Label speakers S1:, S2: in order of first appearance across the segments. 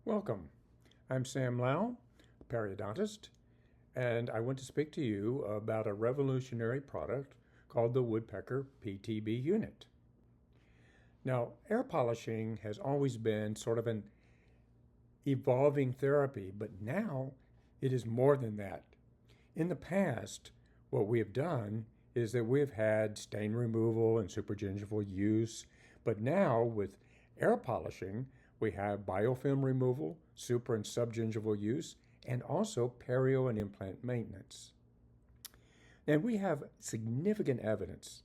S1: Welcome. I'm Sam Lau, periodontist, and I want to speak to you about a revolutionary product called the Woodpecker PTB unit. Now, air polishing has always been sort of an evolving therapy, but now it is more than that. In the past, what we have done is that we've had stain removal and supragingival use, but now with air polishing, we have biofilm removal, Supra and Subgingival use, and also Perio and implant maintenance. And we have significant evidence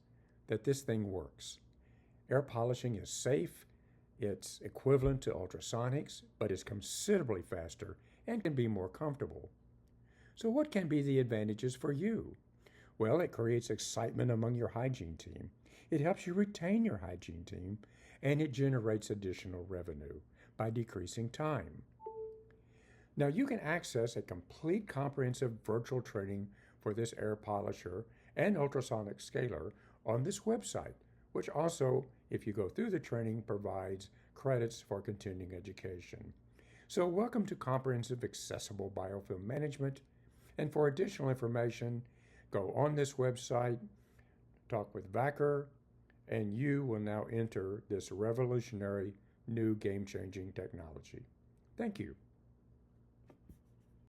S1: that this thing works. Air polishing is safe, it's equivalent to ultrasonics, but it's considerably faster and can be more comfortable. So what can be the advantages for you? Well, it creates excitement among your hygiene team. It helps you retain your hygiene team, and it generates additional revenue by decreasing time. Now, you can access a complete comprehensive virtual training for this air polisher and ultrasonic scaler on this website, which also, if you go through the training, provides credits for continuing education. So welcome to Comprehensive Accessible Biofilm Management. And for additional information, go on this website, talk with Vakker, and you will now enter this revolutionary new game-changing technology. Thank you.